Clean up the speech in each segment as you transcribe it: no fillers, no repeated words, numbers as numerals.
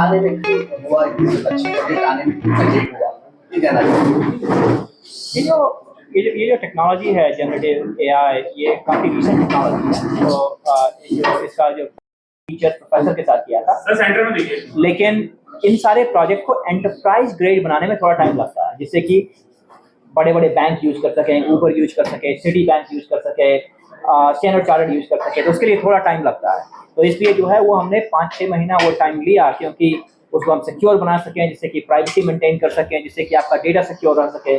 आने में क्यों हुआ, इतनी अच्छी प्रोजेक्ट आने में क्यों अजीब हुआ, ये कहना चाहिए। ये जो टेक्नोलॉजी है जनरेटिव एआई, ये काफ़ी रिसेंट टेक्नोलॉजी है। तो इसका जो टीचर प्रोफेसर के साथ किया था सर सेंटर में देखिए, लेकिन इन सारे प्रोजेक्ट को एंटरप्राइज ग्रेड बनाने में थोड़ा टाइम लगता है, जिससे कि बड़े बड़े बैंक यूज कर सकें, ऊबर यूज कर सके, सिटी बैंक यूज कर सके, स्टैंडर्ड चार्टर्ड यूज कर सके, तो उसके लिए थोड़ा टाइम लगता है। तो इसलिए जो है वो हमने 5-6 महीना वो टाइम लिया, क्योंकि उसको हम सिक्योर बना सकें, जिससे कि प्राइवेसी मेंटेन कर सकें, जिससे कि आपका डेटा सिक्योर रह सके।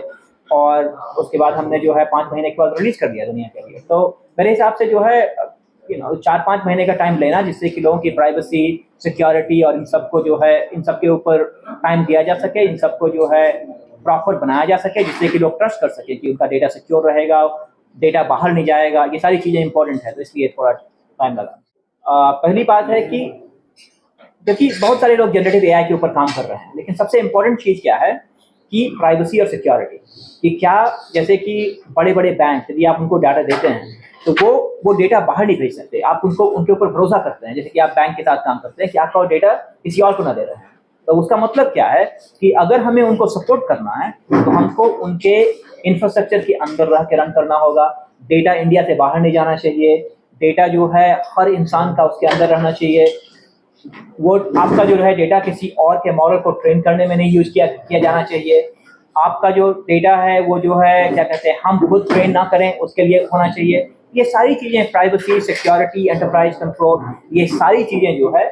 और उसके बाद हमने जो है 5 महीने के बाद रिलीज कर दिया दुनिया के लिए। तो मेरे हिसाब से जो है 4-5 महीने का टाइम लेना, जिससे कि लोगों की प्राइवेसी, सिक्योरिटी और इन सबको जो है इन सब के ऊपर टाइम दिया जा सके, इन सबको जो है प्रॉपर बनाया जा सके, जिससे कि लोग ट्रस्ट कर सके कि उनका डेटा सिक्योर रहेगा, डेटा बाहर नहीं जाएगा। ये सारी चीज़ें इंपॉर्टेंट है, तो इसलिए थोड़ा टाइम लगा। पहली बात है कि क्योंकि बहुत सारे लोग जनरेटिव एआई के ऊपर काम कर रहे हैं, लेकिन सबसे इंपॉर्टेंट चीज़ क्या है कि प्राइवेसी और सिक्योरिटी। कि क्या, जैसे कि बड़े बड़े बैंक, यदि आप उनको डाटा देते हैं तो वो डेटा बाहर नहीं भेज सकते। आप उनको उनके ऊपर भरोसा करते हैं, जैसे कि आप बैंक के साथ काम करते हैं कि आपका वो डेटा किसी और को ना दे रहे हैं। तो उसका मतलब क्या है कि अगर हमें उनको सपोर्ट करना है तो हमको उनके इंफ्रास्ट्रक्चर के अंदर रह के रन करना होगा। डेटा इंडिया से बाहर नहीं जाना चाहिए, डेटा जो है हर इंसान का उसके अंदर रहना चाहिए। वो आपका जो है डेटा किसी और के मॉडल को ट्रेन करने में नहीं यूज किया जाना चाहिए। आपका जो डेटा है वो जो है क्या कहते हैं, हम खुद ट्रेन ना करें, उसके लिए होना चाहिए। ये सारी चीज़ें, प्राइवेसी, सिक्योरिटी, एंटरप्राइज कंट्रोल, ये सारी चीज़ें जो है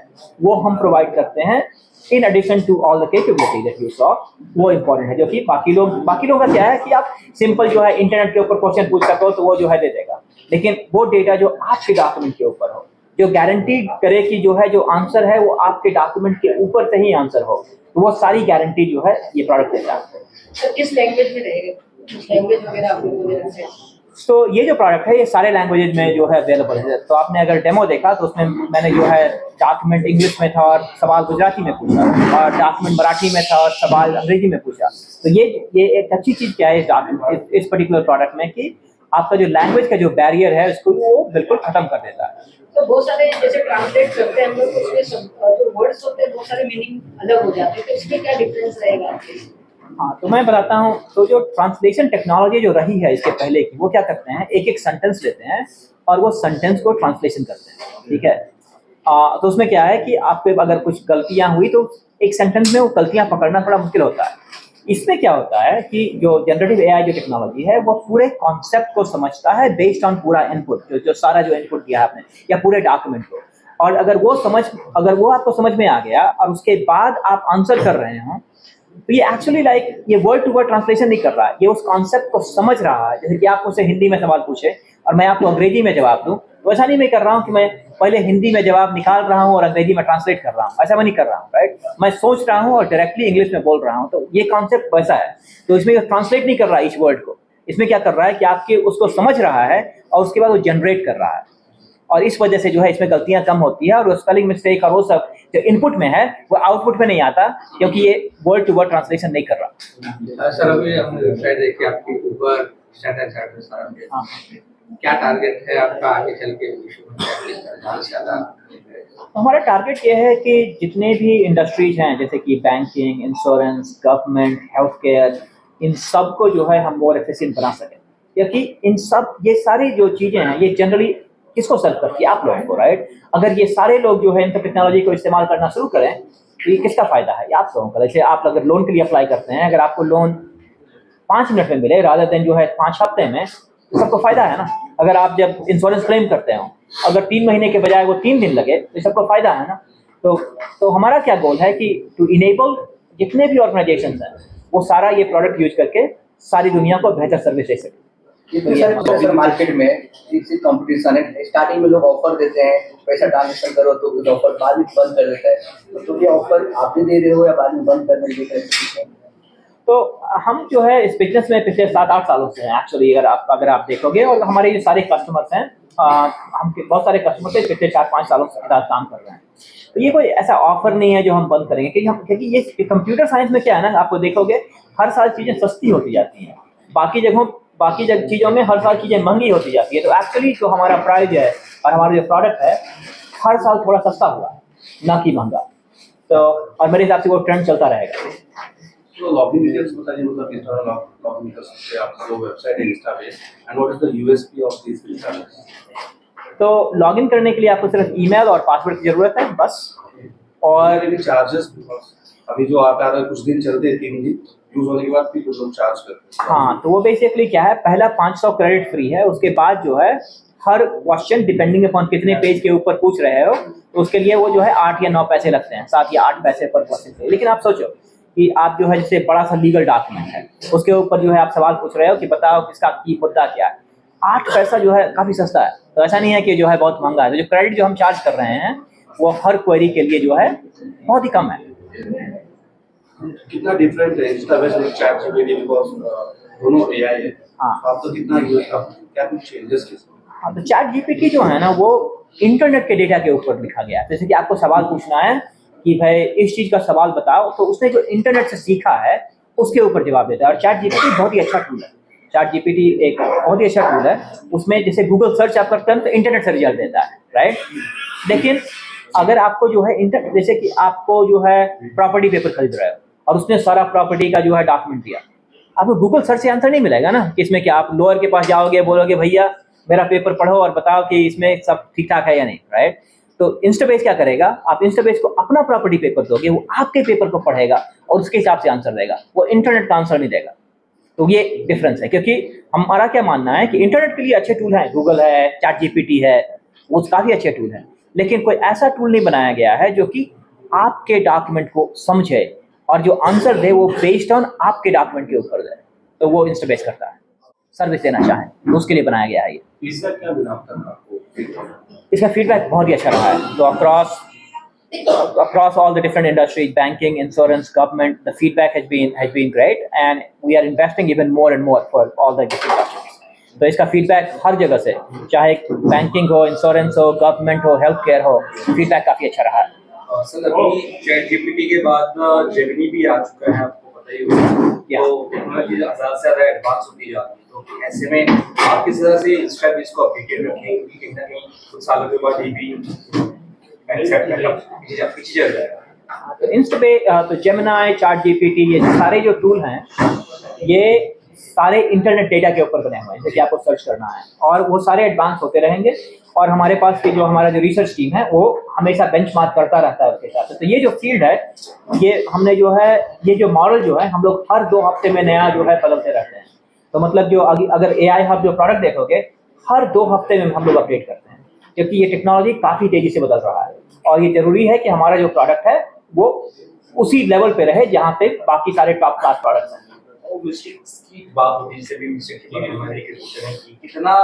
वो हम प्रोवाइड करते हैं in addition to all the capability that you saw. वो इंपॉर्टेंट है, जो कि बाकी लोगों का क्या है कि आप सिंपल जो है इंटरनेट के ऊपर क्वेश्चन पूछ सको तो वो जो है दे देगा, लेकिन वो डेटा जो आपके डॉक्यूमेंट के ऊपर हो, जो गारंटी करे कि जो है जो आंसर है वो आपके डॉक्यूमेंट के ऊपर से ही आंसर हो, तो वो सारी गारंटी जो है ये प्रोडक्ट देता है। सर किस लैंग्वेज में रहेगा, लैंग्वेज वगैरह आपको वगैरह से? तो ये जो प्रोडक्ट है ये सारे लैंग्वेजेज में जो है अवेलेबल है। तो आपने अगर डेमो देखा तो उसमें मैंने जो है डॉक्यूमेंट इंग्लिश में था और सवाल गुजराती में पूछा, और डॉक्यूमेंट मराठी में था और सवाल अंग्रेजी में पूछा। तो ये एक अच्छी चीज़ क्या है इस पर्टिकुलर प्रोडक्ट में कि आपका जो लैंग्वेज का जो बैरियर है उसको वो बिल्कुल खत्म कर देता है। तो बहुत सारे जैसे ट्रांसलेट करते हैं हम लोग, उसमें जो वर्ड्स होते हैं बहुत सारे मीनिंग अलग हो जाते हैं, तो इसमें क्या डिफरेंस रहेगा आपके? हाँ, तो मैं बताता हूँ। तो जो ट्रांसलेशन टेक्नोलॉजी जो रही है इसके पहले की, वो क्या करते हैं, एक एक सेंटेंस लेते हैं और वो सेंटेंस को ट्रांसलेशन करते हैं, ठीक है। तो उसमें क्या है कि आपके अगर कुछ गलतियाँ हुई तो एक सेंटेंस में वो गलतियाँ पकड़ना थोड़ा मुश्किल होता है। इसमें क्या होता है कि जो जनरेटिव एआई जो टेक्नोलॉजी है वो पूरे कॉन्सेप्ट को समझता है बेस्ड ऑन पूरा इनपुट, जो सारा जो इनपुट दिया आपने या पूरे डॉक्यूमेंट को। और अगर वो आपको समझ में आ गया और उसके बाद आप आंसर कर रहे हो, तो ये एक्चुअली ये वर्ड टू वर्ड ट्रांसलेशन नहीं कर रहा है, ये उस कॉन्सेप्ट को समझ रहा है। जैसे कि आप मुझसे हिंदी में सवाल पूछे और मैं आपको अंग्रेजी में जवाब दूं, वैसा नहीं मैं कर रहा हूँ कि मैं पहले हिंदी में जवाब निकाल रहा हूँ और अंग्रेजी में ट्रांसलेट कर रहा हूँ, ऐसा मैं नहीं कर रहा हूँ, राइट। मैं सोच रहा हूँ और डायरेक्टली इंग्लिश में बोल रहा हूँ, तो ये कॉन्सेप्ट वैसा है। तो इसमें ट्रांसलेट नहीं कर रहा है इस वर्ड को, इसमें क्या कर रहा है कि आपके उसको समझ रहा है और उसके बाद वो जनरेट कर रहा है। और इस वजह से जो है इसमें गलतियां कम होती है, और स्पेलिंग मिस्टेक और वो सब जो इनपुट में है वो आउटपुट में नहीं आता, क्योंकि ये वर्ड टू वर्ड ट्रांसलेशन नहीं कर रहा। सर अभी हमने वेबसाइट देखी आपकी, ऊबर, स्टैंडर्ड चार्टर्ड सारा, हाँ। क्या टारगेट है आपका आगे चल के ज़्यादा? हमारा टारगेट ये है कि जितने भी इंडस्ट्रीज हैं, जैसे कि banking, insurance, government, health care, इन सब को जो है हम मोर एफिशिएंट बना सकें। क्योंकि इन सब ये सारी जो चीज़ें हैं ये जनरली किसको सर्व करती है, आप लोगों को, राइट। अगर ये सारे लोग जो है इन सब टेक्नोलॉजी को इस्तेमाल करना शुरू करें तो ये किसका फ़ायदा है, आप लोगों का। जैसे आप अगर लोन के लिए अप्लाई करते हैं, अगर आपको लोन 5 मिनट में मिले रादर देन जो है 5 हफ्ते में, तो सबको फ़ायदा है ना। अगर आप जब इंश्योरेंस क्लेम करते हो, अगर 3 महीने के बजाय वो 3 दिन लगे तो सबको फ़ायदा है ना। तो हमारा क्या गोल है कि टू इनेबल जितने भी ऑर्गेनाइजेशन हैं वो सारा ये प्रोडक्ट यूज करके सारी दुनिया को बेहतर सर्विस दे सके। इतने सारे प्रोसेसर मार्केट में इसी कंपटीशन है, स्टार्टिंग में लोग ऑफर देते हैं, पैसा ट्रांजेक्शन करो तो कुछ ऑफर बाद में बंद कर देता है, तो ये ऑफर आप भी दे रहे हो या बाद में बंद करने की कोशिश? तो हम जो है इस बिजनेस में पिछले 7-8 सालों से हैं एक्चुअली, अगर आप देखोगे, और हमारे जो सारे कस्टमर्स हैं, हम बहुत सारे कस्टमर्स से पिछले 4-5 सालों से काम कर रहे हैं। तो ये कोई ऐसा ऑफर नहीं है जो हम बंद करेंगे, क्योंकि ये कंप्यूटर साइंस में क्या है ना, आपको देखोगे हर साल चीज़ें सस्ती होती जाती हैं, बाकी चीज़ों में हर साल चीज़ें महंगी होती जाती है। तो एक्चुअली जो हमारा प्राइस है और हमारा जो प्रोडक्ट है हर साल थोड़ा सस्ता हुआ है, ना कि महंगा। तो और मेरे हिसाब से वो ट्रेंड चलता रहेगा। तो लॉगिन डिटेल्स बताइए, मतलब किस तरह लॉगिन कर सकते हैं आपका जो वेबसाइट है इंस्टा पे, and what is the USP of this Insta? तो लॉगिन करने के लिए आपको सिर्फ ईमेल और पासवर्ड की ज़रूरत है बस। और भी चार्जेस, अभी जो आता है कुछ दिन चलते हैं, 3 दिन यूज होने के बाद फिर कुछ लोग चार्ज करते हैं। हाँ, तो वो बेसिकली क्या है, पहला 500 क्रेडिट फ्री है, उसके बाद जो है हर क्वेश्चन डिपेंडिंग अपॉन कितने पेज के ऊपर पूछ रहे हो तो उसके लिए वो जो है 8 या 9 पैसे लगते हैं, 7 या 8 पैसे पर क्वेश्चन पे। लेकिन आप सोचो कि आप जो है जैसे बड़ा सा लीगल डॉक्यूमेंट है उसके ऊपर जो है आप सवाल पूछ रहे हो कि बताओ किसका की मुद्दा क्या है, 8 पैसा जो है काफ़ी सस्ता है। तो ऐसा नहीं है कि जो है बहुत महंगा है। तो जो क्रेडिट जो हम चार्ज कर रहे हैं वो हर क्वेरी के लिए जो है बहुत ही कम है। कितना डिफरेंट है Insta versus chat GPT, because दोनों एआई है। हाँ। आप तो कितना यूज करते हैं, क्या कुछ चेंजेस किस? हाँ, तो चैट जीपीटी जो है ना वो इंटरनेट के डेटा के ऊपर लिखा गया है। जैसे कि आपको सवाल पूछना है कि भाई इस चीज़ का सवाल बताओ, तो उसने जो इंटरनेट से सीखा है उसके ऊपर जवाब देता है। और चैट जीपीटी बहुत ही अच्छा टूल है। चैट जीपीटी एक बहुत ही अच्छा टूल है। उसमें जैसे गूगल सर्च आप करते हैं तो इंटरनेट से रिजल्ट देता है, राइट। लेकिन अगर आपको जो है जैसे कि आपको जो है प्रॉपर्टी पेपर खरीद रहे हो और उसने सारा प्रॉपर्टी का जो है डॉक्यूमेंट दिया, आपको गूगल सर्च से आंसर नहीं मिलेगा ना कि इसमें क्या। आप लॉयर के पास जाओगे, बोलोगे भैया मेरा पेपर पढ़ो और बताओ कि इसमें सब ठीक ठाक है या नहीं, राइट। तो इंस्टाबेस क्या करेगा, आप इंस्टाबेस को अपना प्रॉपर्टी पेपर दोगे, वो आपके पेपर को पढ़ेगा और उसके हिसाब से आंसर देगा, वो इंटरनेट का आंसर नहीं देगा। तो ये डिफरेंस है, क्योंकि हमारा क्या मानना है कि इंटरनेट के लिए अच्छे टूल हैं, गूगल है, चैट जीपीटी है, वो काफ़ी अच्छे टूल हैं, लेकिन कोई ऐसा टूल नहीं बनाया गया है जो कि आपके डॉक्यूमेंट को समझे और जो आंसर दे वो बेस्ड ऑन आपके डॉक्यूमेंट के ऊपर दे। तो वो इंस्टाबेस करता है, सर्विस देना चाहें तो उसके लिए बनाया गया है ये। इसका क्या मिला आपको? इसका फीडबैक बहुत ही अच्छा रहा है। तो across all the different industries, banking, insurance, government, the feedback has been great, and we are investing even more and more for all the different industries. तो इसका फीडबैक हर जगह से, चाहे बैंकिंग हो, इंश्योरेंस हो, गवर्नमेंट हो, हेल्थ केयर हो, feedback काफ़ी अच्छा रहा है। सर अभी चैट जीपीटी के बाद जेमिनी भी आ चुका है, आपको पता ही होगा। तो टेक्नोलॉजी ज़्यादा से ज़्यादा एडवांस होती जा रही है, तो ऐसे में आप किस तरह से इंस्टा पे इसको अपडेटेड रखेंगे, क्योंकि कहीं ना कहीं कुछ सालों के बाद ये भी पीछे चल जाएगा। तो इंस्टा पे तो जेमिनी, चैट जीपीटी, ये सारे जो टूल हैं ये सारे इंटरनेट डेटा के ऊपर बने हुए हैं, जैसे कि आपको सर्च करना है, और वो सारे एडवांस होते रहेंगे। और हमारे पास की जो हमारा जो रिसर्च टीम है वो हमेशा बेंचमार्क करता रहता है उसके साथ। तो ये जो फील्ड है, ये हमने जो है ये जो मॉडल जो है हम लोग हर 2 हफ्ते में नया जो है बदलते रहते हैं। तो मतलब जो अगर AI हब जो प्रोडक्ट देखोगे, हर 2 हफ्ते में हम लोग अपडेट करते हैं, क्योंकि ये टेक्नोलॉजी काफ़ी तेज़ी से बदल रहा है और ये ज़रूरी है कि हमारा जो प्रोडक्ट है वो उसी लेवल पे रहे जहाँ पे बाकी सारे टॉप क्लास प्रोडक्ट्स हैं। मिस्टेक्स की बात होती है, जैसे भी मिस्टेक की हमारे के पूछ रहे हैं कि कितना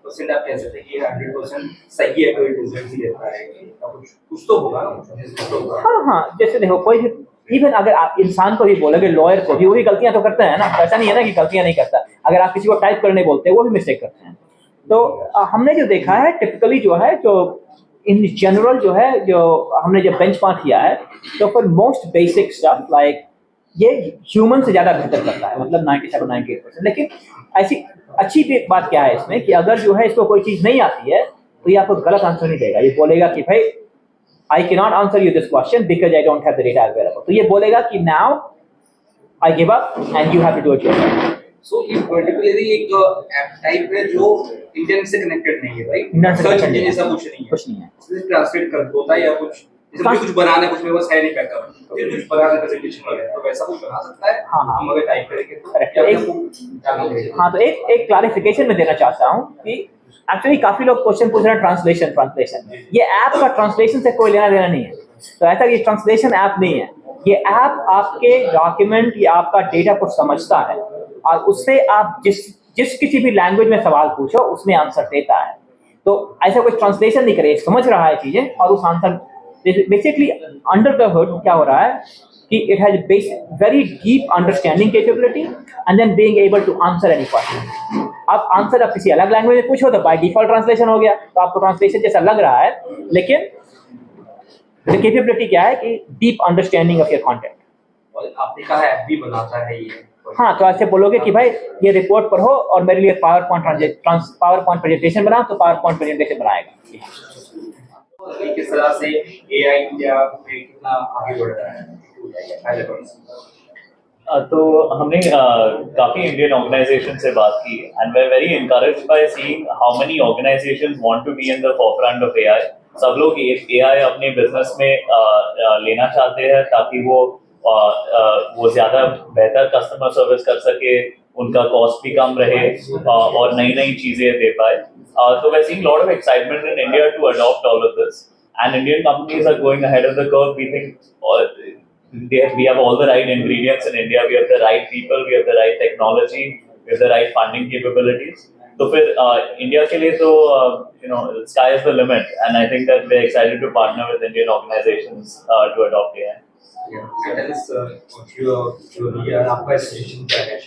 परसेंट आप कह सकते हैं कि 100% सही है, कोई रिजल्ट ही देता है, कुछ तो होगा ना, कुछ तो होगा। हाँ, जैसे देखो कोई भी, इवन अगर आप इंसान को भी बोलोगे, लॉयर को भी, वो भी गलतियां तो करते हैं ना। ऐसा नहीं है ना कि गलतियां नहीं करता। अगर आप किसी को टाइप करने बोलते हैं वो भी मिस्टेक करते हैं। तो हमने जो देखा है टिपिकली जो है, जो इन जनरल जो है, जो हमने जब बेंचमार्क किया है, तो for most basic stuff like ये ह्यूमन से ज़्यादा बेहतर करता है, मतलब 97-98%। लेकिन ऐसी अच्छी बात क्या है इसमें कि अगर जो है इसको कोई चीज़ नहीं आती है तो ये आपको गलत आंसर नहीं देगा। ये बोलेगा कि भाई I can not answer you this question because I don't have the data available. तो ये बोलेगा कि now I give up and you have to do it yourself. So ये पर्टिकुलरली एक ऐप टाइप है जो इंटरनेट से कनेक्टेड नहीं है, राइट? इंटरनेट से सर्च connected इंजन नहीं है। जैसा कुछ नहीं है, कुछ नहीं है। इसमें ट्रांसलेट कर होता है या कुछ, जैसे मुझे कुछ बनाना है, कुछ मेरे पास है नहीं बैकअप, मुझे कुछ बनाना है प्रेजेंटेशन वगैरह, तो वैसा कुछ बना सकता है। हाँ। हम अगर टाइप करेंगे तो Correct. या आपको जानना पड़ेगा। हाँ, तो एक क्लैरिफिकेशन मैं देना चाहता हूँ कि एक्चुअली काफ़ी लोग क्वेश्चन पूछ रहे हैं ट्रांसलेशन। ये ऐप का ट्रांसलेशन से कोई लेना देना नहीं है। तो ऐसा ये ट्रांसलेशन ऐप नहीं है। ये ऐप आपके डॉक्यूमेंट या आपका डेटा को समझता है और उससे आप जिस किसी भी लैंग्वेज में सवाल पूछो उसमें आंसर देता है। तो ऐसा कोई ट्रांसलेशन नहीं करे, समझ रहा है चीज़ें और उस answer basically under the hood क्या हो रहा है कि it has very deep understanding capability and then being able to answer any question. अब आंसर आप किसी अलग लैंग्वेज में पूछो तो बाय डिफॉल्ट ट्रांसलेशन हो गया, तो आपको ट्रांसलेशन जैसा लग रहा है, लेकिन कैपेबिलिटी क्या है कि deep understanding of your content. और आपने कहा ऐप भी बनाता है ये। हाँ, तो ऐसे बोलोगे कि भाई ये रिपोर्ट पढ़ो और मेरे लिए पावर पॉइंट प्रेजेंटेशन बनाओ, तो पावर पॉइंट प्रेजेंटेशन बनाएगा। किस तरह से AI इंडिया में कितना आगे बढ़ रहा है high level से? तो हमने काफी इंडियन ऑर्गेनाइजेशन से बात की and we are very encouraged by seeing how many organisations want to be in the forefront of AI. सब लोग एआई अपने बिजनेस में लेना चाहते हैं ताकि वो ज्यादा बेहतर कस्टमर सर्विस कर सके, उनका कॉस्ट भी कम रहे और नई नई चीजें दे पाए। So we're seeing a lot of excitement in India to adopt all of this, and Indian companies are going ahead of the curve. We think we have all the right ingredients in India. We have the right people, we have the right technology, we have the right funding capabilities. So फिर India के लिए तो sky is the limit, and I think that we're excited to partner with Indian organizations to adopt AI. So tell us your year आपका suggestion क्या है?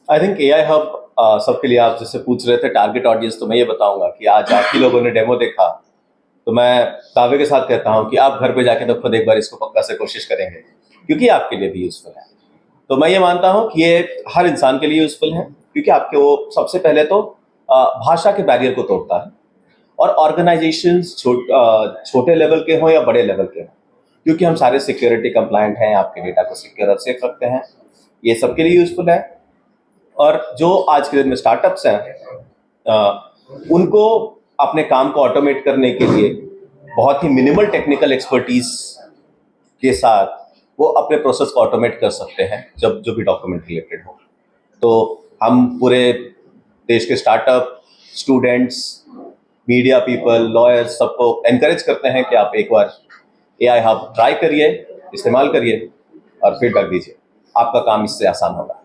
I think AI hub सबके लिए, आप जिससे पूछ रहे थे टारगेट ऑडियंस, तो मैं ये बताऊंगा कि आज आप ही लोगों ने डेमो देखा तो मैं दावे के साथ कहता हूं कि आप घर पे जाके तो खुद एक बार इसको पक्का से कोशिश करेंगे, क्योंकि आपके लिए भी यूजफुल है। तो मैं ये मानता हूं कि ये हर इंसान के लिए यूजफुल है, क्योंकि आपके वो सबसे पहले तो भाषा के बैरियर को तोड़ता है, और ऑर्गेनाइजेशंस छोटे लेवल के हों या बड़े लेवल के हों, क्योंकि हम सारे सिक्योरिटी कंप्लायंट हैं, आपके डेटा को सिक्योर और सेफ रखते हैं, ये सबके लिए यूजफुल है। और जो आज के दिन में स्टार्टअप्स हैं उनको अपने काम को ऑटोमेट करने के लिए बहुत ही मिनिमल टेक्निकल एक्सपर्टीज के साथ वो अपने प्रोसेस को ऑटोमेट कर सकते हैं जब जो भी डॉक्यूमेंट रिलेटेड हो। तो हम पूरे देश के startup, students, media people, lawyers सबको एनकरेज करते हैं कि आप एक बार एआई हब ट्राई करिए, इस्तेमाल करिए और फीडबैक दीजिए। आपका काम इससे आसान होगा।